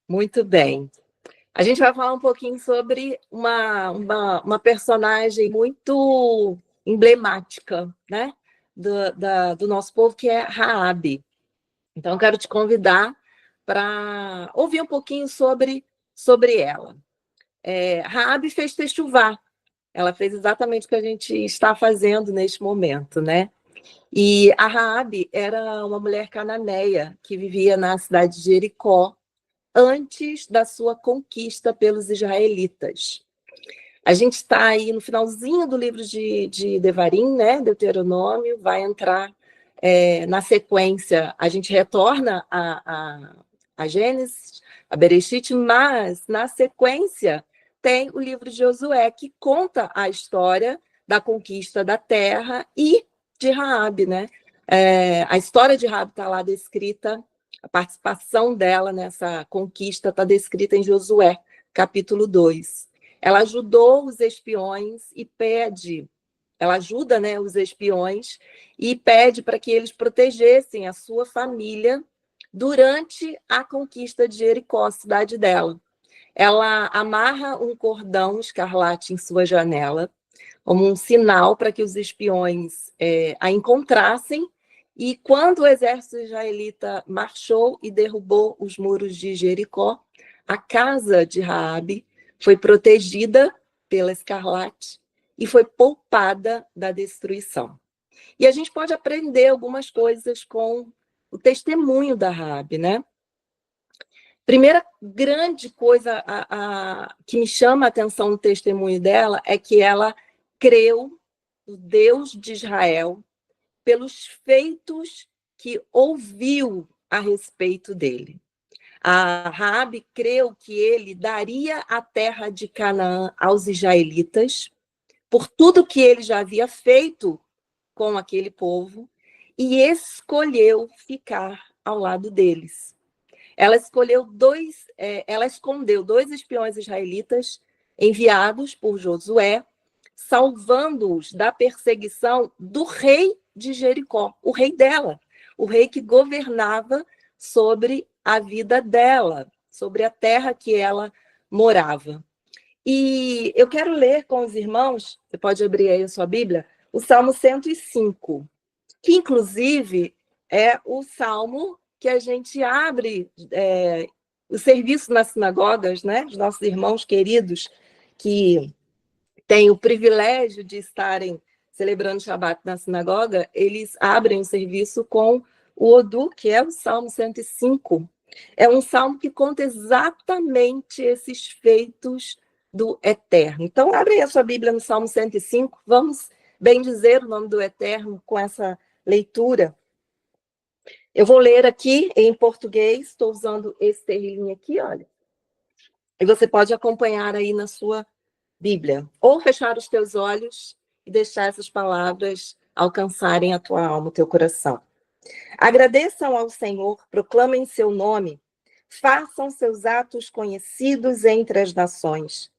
Muito bem. A gente vai falar um pouquinho sobre uma personagem muito emblemática, né? Do nosso povo, que é Raabe. Então, eu quero te convidar para ouvir um pouquinho sobre ela. Raabe fez Techuvá. Ela fez exatamente o que a gente está fazendo neste momento, né? E a Raabe era uma mulher cananeia que vivia na cidade de Jericó antes da sua conquista pelos israelitas. A gente está aí no finalzinho do livro de Devarim, né? Deuteronômio, vai entrar na sequência, a gente retorna a Gênesis, a Bereshit, mas na sequência tem o livro de Josué, que conta a história da conquista da terra e de Raabe, né? A história de Raabe está lá descrita, a participação dela nessa conquista está descrita em Josué, capítulo 2. Ela ajudou os espiões e pede, ela ajuda, né, os espiões e pede para que eles protegessem a sua família durante a conquista de Jericó, a cidade dela. Ela amarra um cordão escarlate em sua janela, como um sinal para que os espiões a encontrassem, e quando o exército israelita marchou e derrubou os muros de Jericó, a casa de Raabe foi protegida pela escarlate e foi poupada da destruição. E a gente pode aprender algumas coisas com o testemunho da Raabe, né? Primeira grande coisa que me chama a atenção no testemunho dela é que ela creu no Deus de Israel pelos feitos que ouviu a respeito dele. A Raabe creu que ele daria a terra de Canaã aos israelitas por tudo que ele já havia feito com aquele povo e escolheu ficar ao lado deles. Ela escondeu dois espiões israelitas enviados por Josué, salvando-os da perseguição do rei de Jericó, o rei dela, o rei que governava sobre a vida dela, sobre a terra que ela morava. E eu quero ler com os irmãos, você pode abrir aí a sua Bíblia, o Salmo 105, que inclusive é o salmo que a gente abre o serviço nas sinagogas, né? Os nossos irmãos queridos que têm o privilégio de estarem celebrando o Shabat na sinagoga, eles abrem o serviço com o Odu, que é o Salmo 105. É um salmo que conta exatamente esses feitos do Eterno. Então, abre aí a sua Bíblia no Salmo 105, vamos bendizer o nome do Eterno com essa leitura. Eu vou ler aqui em português, estou usando esse terrinho aqui, olha. E você pode acompanhar aí na sua Bíblia. Ou fechar os teus olhos e deixar essas palavras alcançarem a tua alma, o teu coração. Agradeçam ao Senhor, proclamem seu nome, façam seus atos conhecidos entre as nações.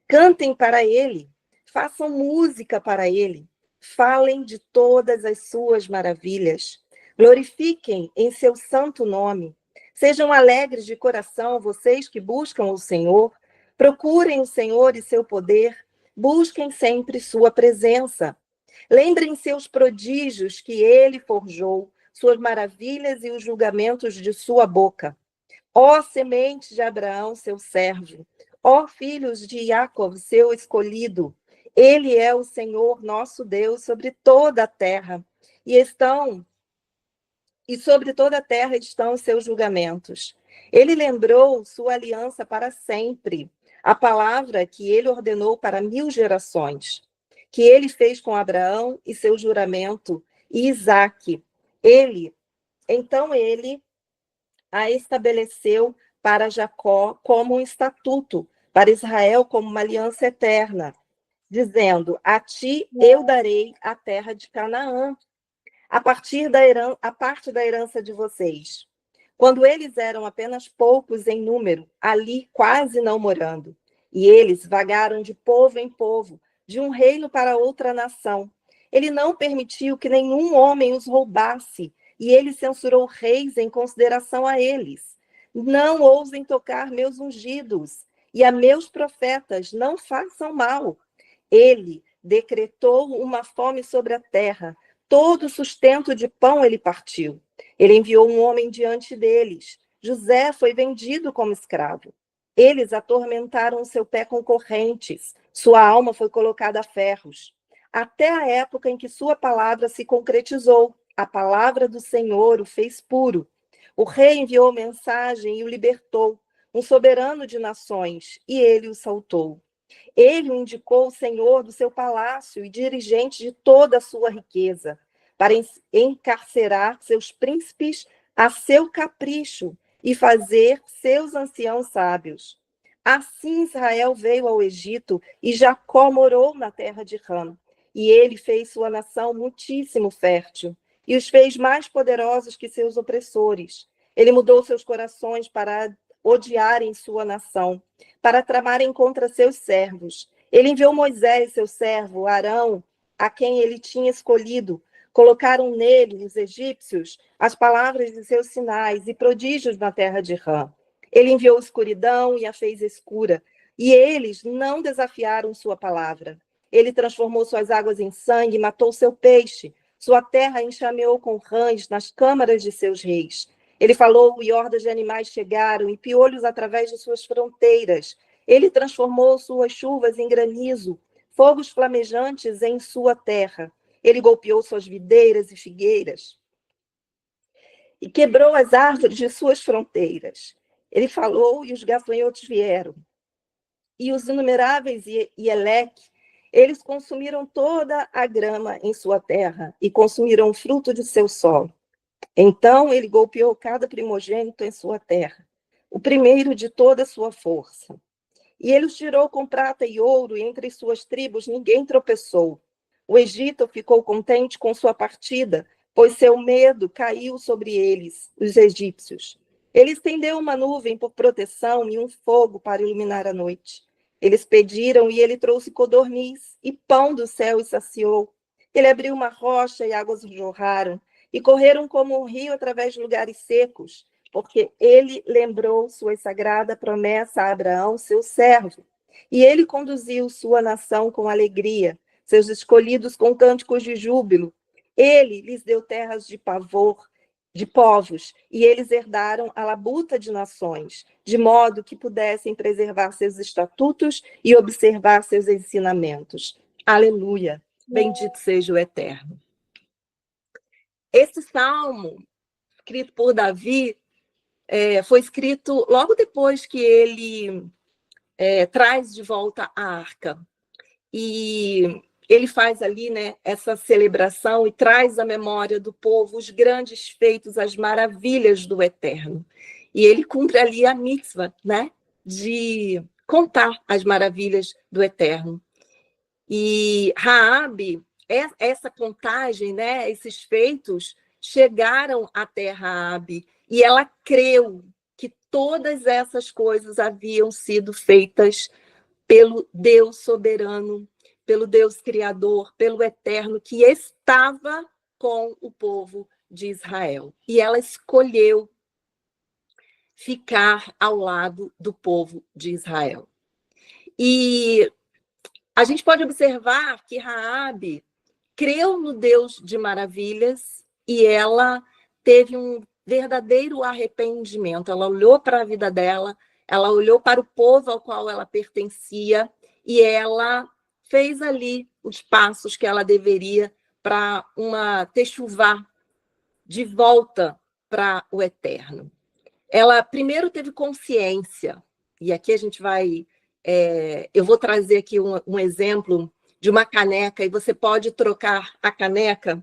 Cantem para ele, façam música para ele, falem de todas as suas maravilhas. Glorifiquem em seu santo nome. Sejam alegres de coração, vocês que buscam o Senhor. Procurem o Senhor e seu poder. Busquem sempre sua presença. Lembrem seus prodígios que ele forjou, suas maravilhas e os julgamentos de sua boca. Ó semente de Abraão, seu servo. Ó filhos de Jacó, seu escolhido. Ele é o Senhor nosso Deus sobre toda a terra. E sobre toda a terra estão os seus julgamentos. Ele lembrou sua aliança para sempre, a palavra que ele ordenou para 1000 gerações, que ele fez com Abraão e seu juramento, e Isaque. Então ele a estabeleceu para Jacó como um estatuto, para Israel como uma aliança eterna, dizendo: a ti eu darei a terra de Canaã, a parte da herança de vocês. Quando eles eram apenas poucos em número, ali quase não morando, e eles vagaram de povo em povo, de um reino para outra nação. Ele não permitiu que nenhum homem os roubasse, e ele censurou reis em consideração a eles. não ousem tocar meus ungidos, e a meus profetas não façam mal. Ele decretou uma fome sobre a terra, todo o sustento de pão ele partiu. Ele enviou um homem diante deles. José foi vendido como escravo. Eles atormentaram seu pé com correntes, sua alma foi colocada a ferros. Até a época em que sua palavra se concretizou, a palavra do Senhor o fez puro. O rei enviou mensagem e o libertou, um soberano de nações, e ele o saltou. Ele o indicou senhor do seu palácio e dirigente de toda a sua riqueza, para encarcerar seus príncipes a seu capricho e fazer seus anciãos sábios. Assim Israel veio ao Egito e Jacó morou na terra de Ram. E ele fez sua nação muitíssimo fértil e os fez mais poderosos que seus opressores. Ele mudou seus corações para odiarem sua nação, para tramarem contra seus servos. Ele enviou Moisés, seu servo, Arão, a quem ele tinha escolhido. Colocaram nele, os egípcios, as palavras de seus sinais e prodígios na terra de Ram. Ele enviou escuridão e a fez escura, e eles não desafiaram sua palavra. Ele transformou suas águas em sangue e matou seu peixe. Sua terra enxameou com rãs nas câmaras de seus reis. Ele falou, e hordas de animais chegaram, e piolhos através de suas fronteiras. Ele transformou suas chuvas em granizo, fogos flamejantes em sua terra. Ele golpeou suas videiras e figueiras, e quebrou as árvores de suas fronteiras. Ele falou, e os gafanhotos vieram. E os inumeráveis Eleque, eles consumiram toda a grama em sua terra, e consumiram o fruto de seu solo. Então ele golpeou cada primogênito em sua terra, o primeiro de toda a sua força. E ele os tirou com prata e ouro, e entre suas tribos ninguém tropeçou. O Egito ficou contente com sua partida, pois seu medo caiu sobre eles, os egípcios. Ele estendeu uma nuvem por proteção e um fogo para iluminar a noite. Eles pediram e ele trouxe codorniz, e pão do céu e saciou. Ele abriu uma rocha e águas jorraram, e correram como um rio através de lugares secos, porque ele lembrou sua sagrada promessa a Abraão, seu servo. E ele conduziu sua nação com alegria, seus escolhidos com cânticos de júbilo. Ele lhes deu terras de pavor, de povos, e eles herdaram a labuta de nações, de modo que pudessem preservar seus estatutos e observar seus ensinamentos. Aleluia! Bendito seja o Eterno. Esse salmo, escrito por Davi, foi escrito logo depois que ele traz de volta a arca. E ele faz ali, né, essa celebração e traz à memória do povo os grandes feitos, as maravilhas do Eterno. E ele cumpre ali a mitzvah, né, de contar as maravilhas do Eterno. E Raabe, essa contagem, né, esses feitos chegaram até Raabe e ela creu que todas essas coisas haviam sido feitas pelo Deus soberano, pelo Deus criador, pelo Eterno, que estava com o povo de Israel. E ela escolheu ficar ao lado do povo de Israel. E a gente pode observar que Raabe creu no Deus de maravilhas e ela teve um verdadeiro arrependimento. Ela olhou para a vida dela, ela olhou para o povo ao qual ela pertencia e ela fez ali os passos que ela deveria para uma techuvá de volta para o Eterno. Ela primeiro teve consciência, e aqui a gente vai... eu vou trazer aqui um exemplo de uma caneca, e você pode trocar a caneca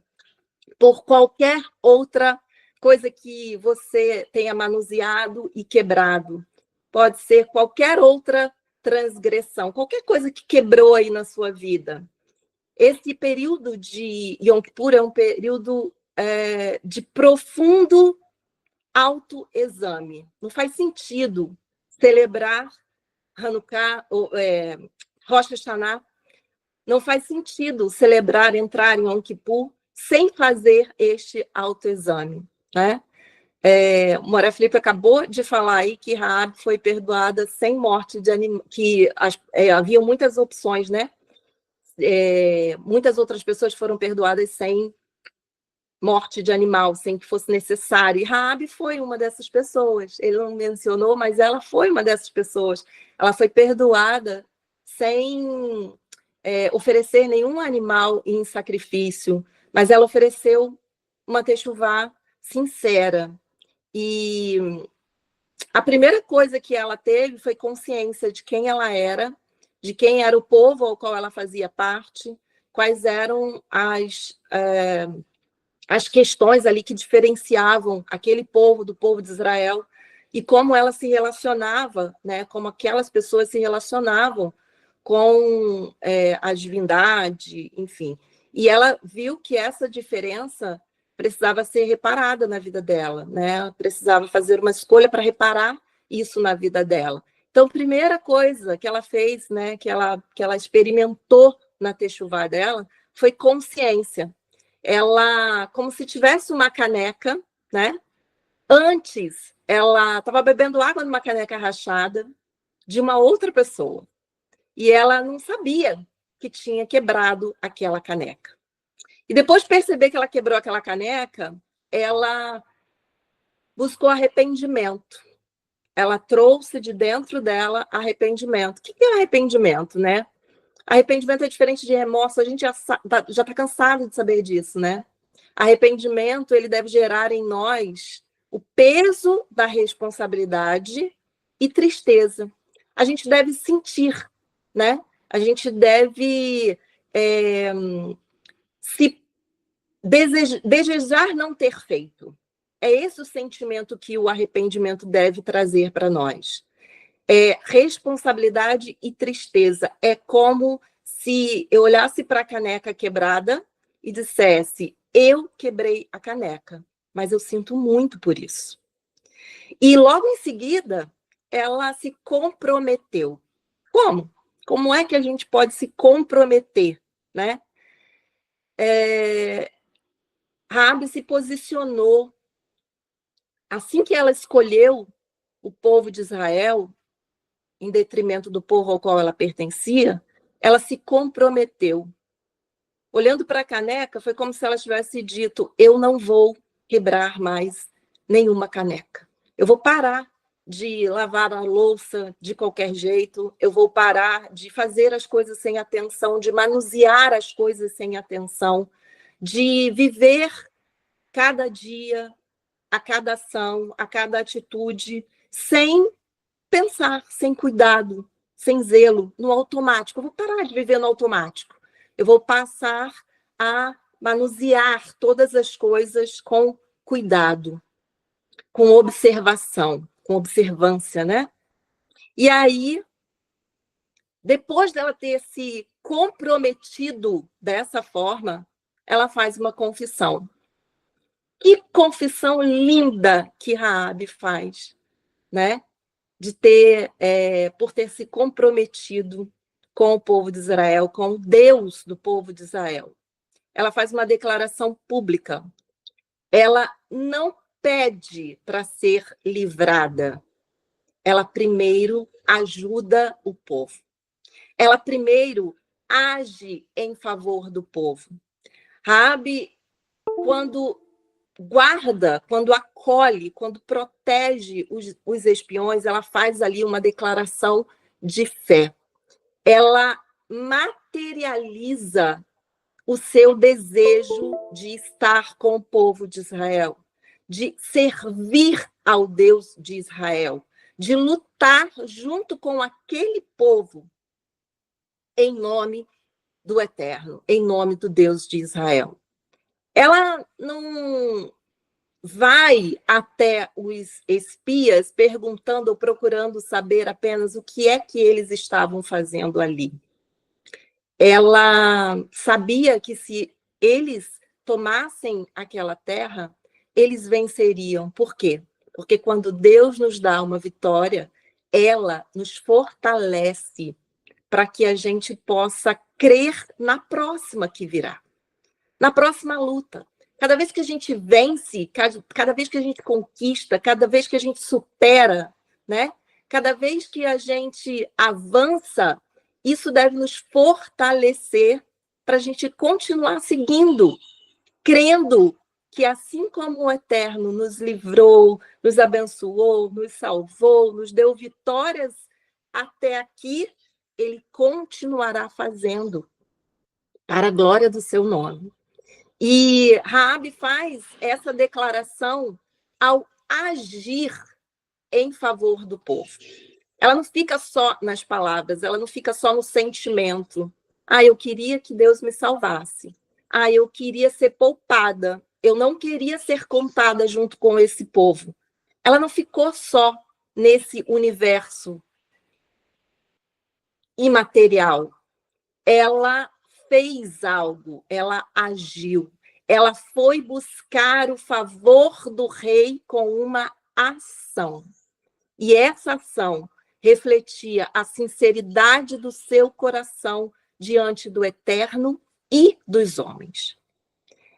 por qualquer outra coisa que você tenha manuseado e quebrado. Pode ser qualquer outra transgressão, qualquer coisa que quebrou aí na sua vida. Esse período de Yom Kippur é um período de profundo autoexame. Não faz sentido celebrar Hanukkah, Rosh Hashanah, não faz sentido celebrar, entrar em Yom Kippur sem fazer este autoexame, né? O Moré Felipe acabou de falar aí que Raabe foi perdoada sem morte de animal, que havia muitas opções, né? Muitas outras pessoas foram perdoadas sem morte de animal, sem que fosse necessário. E Raabe foi uma dessas pessoas. Ele não mencionou, mas ela foi uma dessas pessoas. Ela foi perdoada sem oferecer nenhum animal em sacrifício, mas ela ofereceu uma techuvá sincera. E a primeira coisa que ela teve foi consciência de quem ela era, de quem era o povo ao qual ela fazia parte, quais eram as questões ali que diferenciavam aquele povo do povo de Israel e como ela se relacionava, né, como aquelas pessoas se relacionavam com a divindade, enfim. E ela viu que essa diferença precisava ser reparada na vida dela, né? Ela precisava fazer uma escolha para reparar isso na vida dela. Então, a primeira coisa que ela fez, né, que ela experimentou na techuvá dela, foi consciência. Ela, como se tivesse uma caneca, né? Antes, ela estava bebendo água numa caneca rachada de uma outra pessoa. E ela não sabia que tinha quebrado aquela caneca. E depois de perceber que ela quebrou aquela caneca, ela buscou arrependimento. Ela trouxe de dentro dela arrependimento. O que é arrependimento, né? Arrependimento é diferente de remorso, a gente já está cansado de saber disso, né? Arrependimento, ele deve gerar em nós o peso da responsabilidade e tristeza. A gente deve sentir, né? A gente deve se desejar não ter feito. É esse o sentimento que o arrependimento deve trazer para nós. Responsabilidade e tristeza. É como se eu olhasse para a caneca quebrada e dissesse: eu quebrei a caneca, mas eu sinto muito por isso. E logo em seguida, ela se comprometeu. Como? Como é que a gente pode se comprometer, né? Raabe se posicionou. Assim que ela escolheu o povo de Israel, em detrimento do povo ao qual ela pertencia, ela se comprometeu. Olhando para a caneca, foi como se ela tivesse dito: eu não vou quebrar mais nenhuma caneca. Eu vou parar de lavar a louça de qualquer jeito, eu vou parar de fazer as coisas sem atenção, de manusear as coisas sem atenção, de viver cada dia, a cada ação, a cada atitude, sem pensar, sem cuidado, sem zelo, no automático. Eu vou parar de viver no automático. Eu vou passar a manusear todas as coisas com cuidado, com observação, com observância, né? E aí, depois dela ter se comprometido dessa forma, ela faz uma confissão. Que confissão linda que Raabe faz, né? De ter, por ter se comprometido com o povo de Israel, com o Deus do povo de Israel. Ela faz uma declaração pública. Ela não pede para ser livrada. Ela primeiro ajuda o povo. Ela primeiro age em favor do povo. Raabe, quando guarda, quando acolhe, quando protege os espiões, ela faz ali uma declaração de fé. Ela materializa o seu desejo de estar com o povo de Israel, de servir ao Deus de Israel, de lutar junto com aquele povo em nome do Eterno, em nome do Deus de Israel. Ela não vai até os espias perguntando ou procurando saber apenas o que é que eles estavam fazendo ali. Ela sabia que se eles tomassem aquela terra, eles venceriam. Por quê? Porque quando Deus nos dá uma vitória, ela nos fortalece para que a gente possa crer na próxima que virá, na próxima luta. Cada vez que a gente vence, cada vez que a gente conquista, cada vez que a gente supera, né? Cada vez que a gente avança, isso deve nos fortalecer para a gente continuar seguindo, crendo que assim como o Eterno nos livrou, nos abençoou, nos salvou, nos deu vitórias até aqui, ele continuará fazendo para a glória do seu nome. E Raabe faz essa declaração ao agir em favor do povo. Ela não fica só nas palavras, ela não fica só no sentimento. Ah, eu queria que Deus me salvasse. Ah, eu queria ser poupada. Eu não queria ser contada junto com esse povo. Ela não ficou só nesse universo imaterial. Ela fez algo, ela agiu. Ela foi buscar o favor do rei com uma ação. E essa ação refletia a sinceridade do seu coração diante do Eterno e dos homens.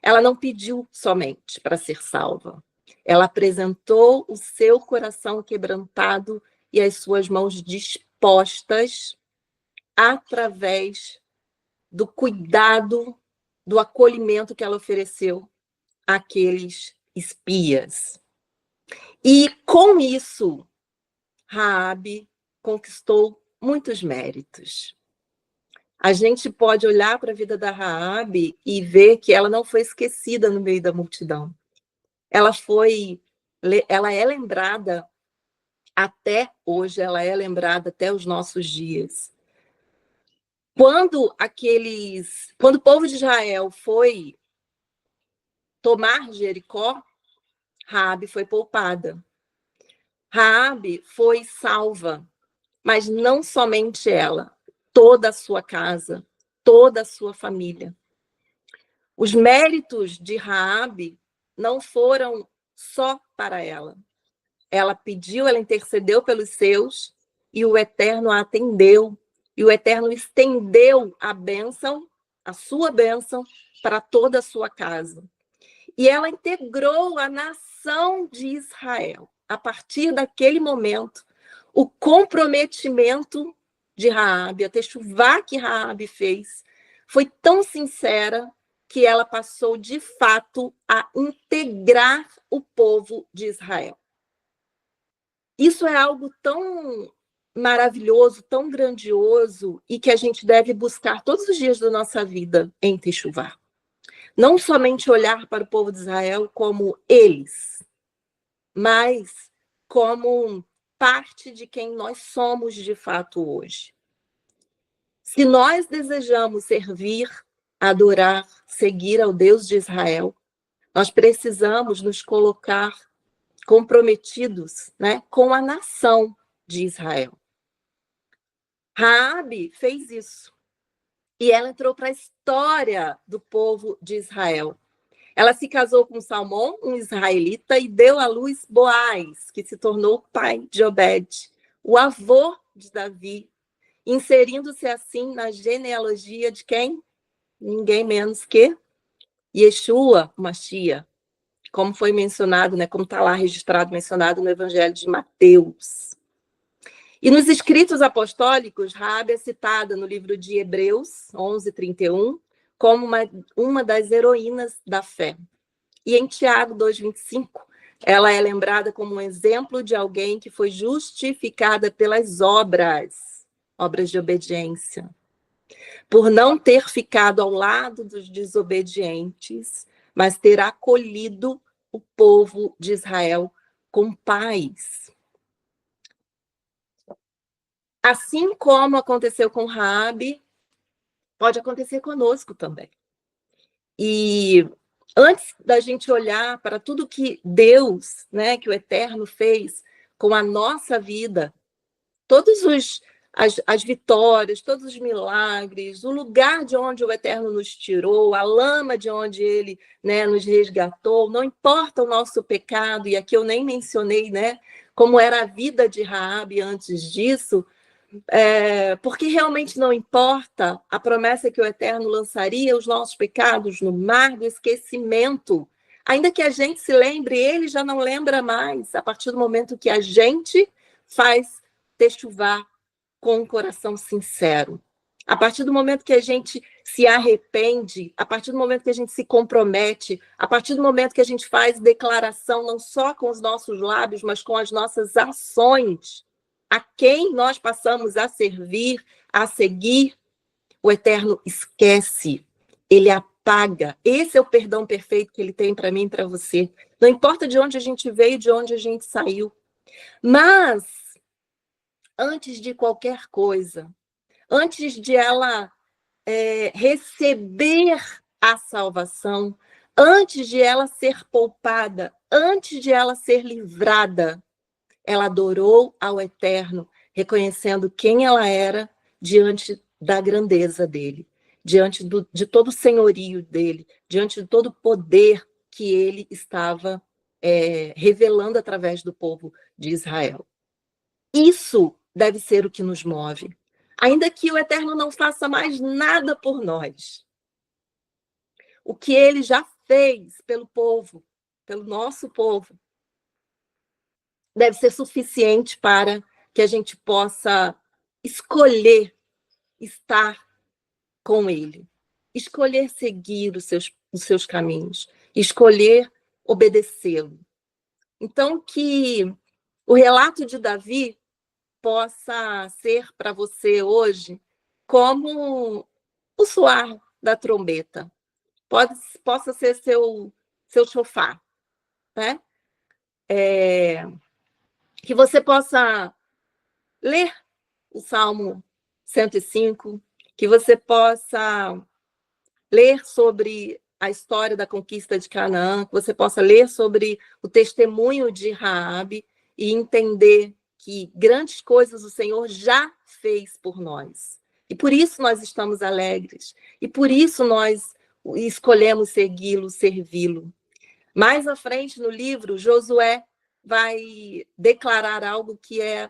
Ela não pediu somente para ser salva. Ela apresentou o seu coração quebrantado e as suas mãos dispostas através do cuidado, do acolhimento que ela ofereceu àqueles espias. E com isso, Raabe conquistou muitos méritos. A gente pode olhar para a vida da Raabe e ver que ela não foi esquecida no meio da multidão. Ela é lembrada até hoje, ela é lembrada até os nossos dias. Quando o povo de Israel foi tomar Jericó, Raabe foi poupada. Raabe foi salva, mas não somente ela, toda a sua casa, toda a sua família. Os méritos de Raabe não foram só para ela. Ela pediu, ela intercedeu pelos seus, e o Eterno a atendeu, e o Eterno estendeu a bênção, a sua bênção, para toda a sua casa. E ela integrou a nação de Israel. A partir daquele momento, o comprometimento de Raabe, a techuvá que Raabe fez, foi tão sincera que ela passou, de fato, a integrar o povo de Israel. Isso é algo tão maravilhoso, tão grandioso, e que a gente deve buscar todos os dias da nossa vida em techuvá. Não somente olhar para o povo de Israel como eles, mas como parte de quem nós somos de fato hoje. Se nós desejamos servir, adorar, seguir ao Deus de Israel, nós precisamos nos colocar comprometidos, né, com a nação de Israel. Raabe fez isso. E ela entrou para a história do povo de Israel. Ela se casou com Salmão, um israelita, e deu à luz Boaz, que se tornou pai de Obed, o avô de Davi, inserindo-se assim na genealogia de quem? Ninguém menos que Yeshua, Mashiach, como foi mencionado, né, como está lá registrado, mencionado no Evangelho de Mateus. E nos escritos apostólicos, Raabe é citada no livro de Hebreus 11:31, como uma das heroínas da fé. E em Tiago 2:25, ela é lembrada como um exemplo de alguém que foi justificada pelas obras de obediência, por não ter ficado ao lado dos desobedientes, mas ter acolhido o povo de Israel com paz. Assim como aconteceu com Raabe, pode acontecer conosco também. E antes da gente olhar para tudo que Deus, né, que o Eterno fez com a nossa vida, todas as vitórias, todos os milagres, o lugar de onde o Eterno nos tirou, a lama de onde Ele, né, nos resgatou, não importa o nosso pecado, e aqui eu nem mencionei, né, como era a vida de Raabe antes disso, Porque realmente não importa a promessa que o Eterno lançaria os nossos pecados no mar do esquecimento. Ainda que a gente se lembre, ele já não lembra mais, a partir do momento que a gente faz techuvar com um coração sincero. A partir do momento que a gente se arrepende, a partir do momento que a gente se compromete, a partir do momento que a gente faz declaração não só com os nossos lábios, mas com as nossas ações, a quem nós passamos a servir, a seguir, o Eterno esquece, ele apaga. Esse é o perdão perfeito que ele tem para mim e para você. Não importa de onde a gente veio, de onde a gente saiu. Mas, antes de qualquer coisa, antes de ela receber a salvação, antes de ela ser poupada, antes de ela ser livrada, ela adorou ao Eterno, reconhecendo quem ela era diante da grandeza dele, diante de todo o senhorio dele, diante de todo o poder que ele estava revelando através do povo de Israel. Isso deve ser o que nos move. Ainda que o Eterno não faça mais nada por nós, o que ele já fez pelo povo, pelo nosso povo, deve ser suficiente para que a gente possa escolher estar com ele, escolher seguir os seus caminhos, escolher obedecê-lo. Então, que o relato de Davi possa ser para você hoje como o soar da trombeta, possa ser seu chofar, né? Que você possa ler o Salmo 105, que você possa ler sobre a história da conquista de Canaã, que você possa ler sobre o testemunho de Raabe e entender que grandes coisas o Senhor já fez por nós. E por isso nós estamos alegres, e por isso nós escolhemos segui-lo, servi-lo. Mais à frente no livro, Josué vai declarar algo que é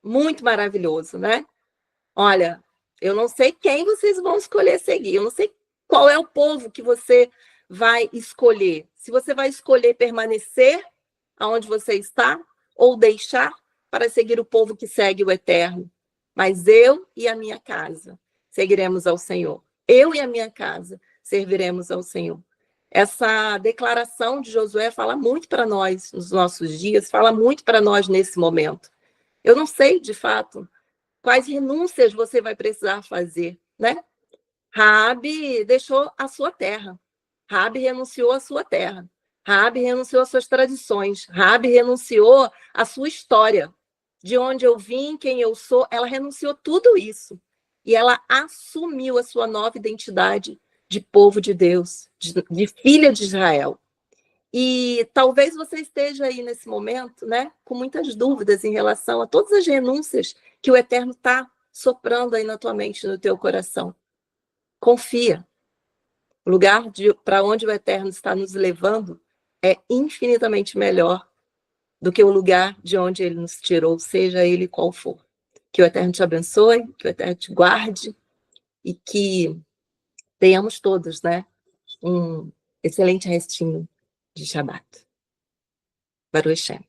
muito maravilhoso, né? Olha, eu não sei quem vocês vão escolher seguir, eu não sei qual é o povo que você vai escolher. Se você vai escolher permanecer aonde você está ou deixar para seguir o povo que segue o Eterno. Mas eu e a minha casa seguiremos ao Senhor. Eu e a minha casa serviremos ao Senhor. Essa declaração de Josué fala muito para nós nos nossos dias, fala muito para nós nesse momento. Eu não sei, de fato, quais renúncias você vai precisar fazer, né? Raabe deixou a sua terra. Raabe renunciou à sua terra. Raabe renunciou às suas tradições. Raabe renunciou à sua história. De onde eu vim, quem eu sou, ela renunciou tudo isso. E ela assumiu a sua nova identidade de povo de Deus, de filha de Israel. E talvez você esteja aí nesse momento, né, com muitas dúvidas em relação a todas as renúncias que o Eterno está soprando aí na tua mente, no teu coração. Confia. O lugar para onde o Eterno está nos levando é infinitamente melhor do que o lugar de onde ele nos tirou, seja ele qual for. Que o Eterno te abençoe, que o Eterno te guarde e que tenhamos todos, né, um excelente restinho de Shabat. Baruch Hashem.